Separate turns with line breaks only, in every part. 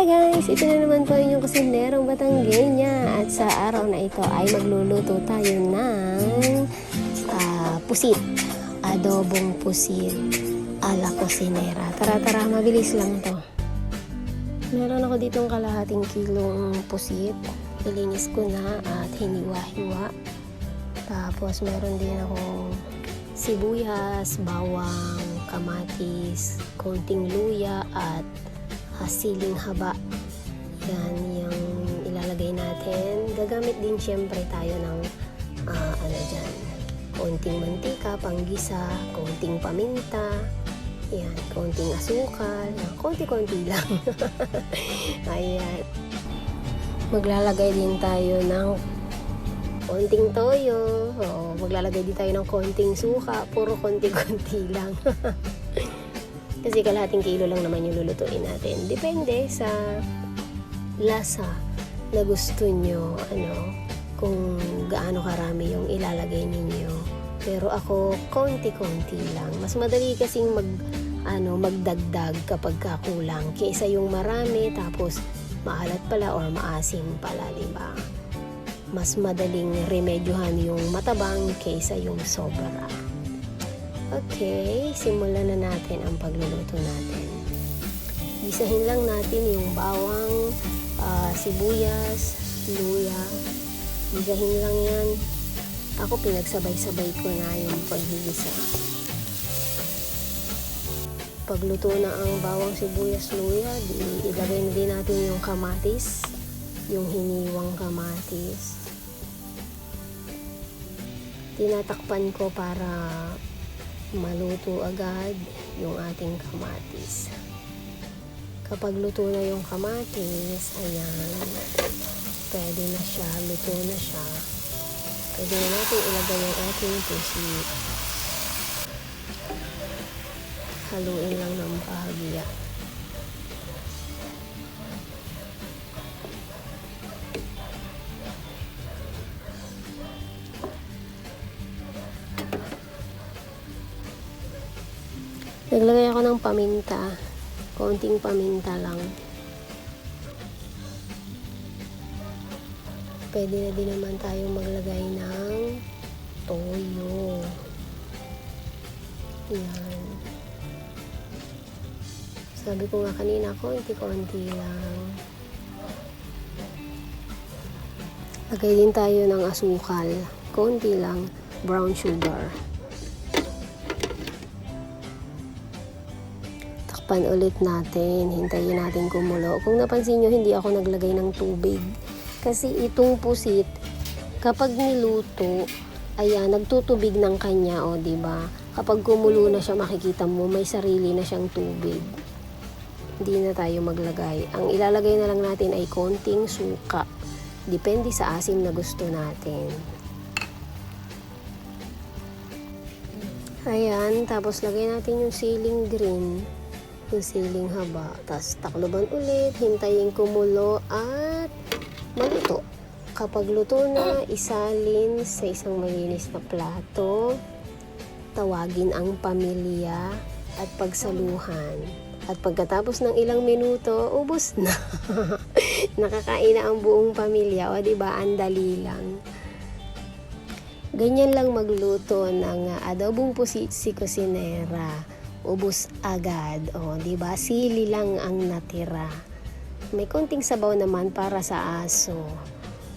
Hi guys! Ito na naman po yung kusinerong Batanggenya at sa araw na ito ay magluluto tayo ng pusit, adobong pusit ala kusinera. Tara, mabilis lang to. Meron ako ditong kalahating kilong pusit. Ilinis ko na at hiniwa-hiwa. Tapos meron din akong sibuyas, bawang, kamatis, konting luya at siling haba. Yan yung ilalagay natin. Gagamit din syempre tayo ng konting mantika, panggisa, konting paminta, yan, konting asukal, konti-konti lang. Ayan. Maglalagay din tayo ng konting toyo. Maglalagay din tayo ng konting suka. Puro konti-konti lang. Kasi kalahating kilo lang naman yung lulutuin natin. Depende sa lasa na gusto nyo, kung gaano karami yung ilalagay ninyo. Pero ako, konti-konti lang. Mas madali kasing magdagdag kapag kakulang. Kaysa yung marami, tapos maalat pala or maasim pala, diba? Mas madaling remedyohan yung matabang kaysa yung sobra. Okay, simulan na natin ang pagluluto natin. Gisahin lang natin yung bawang, sibuyas, luya. Gisahin lang yan. Ako pinagsabay-sabay ko na yung paghigisa. Pagluto na ang bawang, sibuyas, luya, ilagay na din natin yung kamatis, yung hiniwang kamatis. Tinatakpan ko para maluto agad yung ating kamatis. Kapag luto na yung kamatis, ayan, pwede na siya, luto na siya. Pwede na natin ilagay yung ating pusit. Haluin lang ng bahagya. Naglagay ako ng paminta. Konting paminta lang. Pwede na din naman tayo maglagay ng toyo. Yan. Sabi ko nga kanina, konti-konti lang. Lagay din tayo ng asukal. Konti lang. Brown sugar. Takpan ulit natin. Hintayin natin kumulo. Kung napansin nyo, hindi ako naglagay ng tubig. Kasi itong pusit, kapag niluto, ayan, nagtutubig ng kanya, diba? Kapag kumulo na siya, makikita mo, may sarili na siyang tubig. Hindi na tayo maglagay. Ang ilalagay na lang natin ay konting suka. Depende sa asim na gusto natin. Ayan, tapos lagay natin yung siling green, yung siling haba. Tapos takloban ulit, hintayin kumulo at maluto. Kapag luto na, isalin sa isang malinis na plato. Tawagin ang pamilya at pagsaluhan. At pagkatapos ng ilang minuto, ubos na. Nakakain na ang buong pamilya. O diba, ang dali lang. Ganyan lang magluto ng adobong pusit si kusinera. Ubos agad. O diba, sili lang ang natira. May konting sabaw naman para sa aso.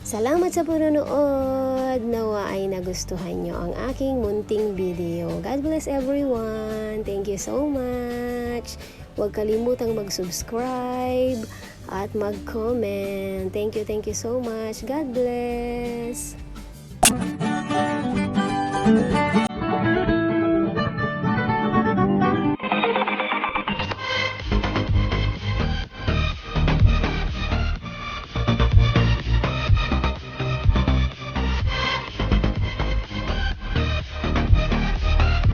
Salamat sa panonood. Nawa ay nagustuhan nyo ang aking munting video. God bless everyone. Thank you so much. Huwag kalimutang mag-subscribe at mag-comment. Thank you so much. God bless.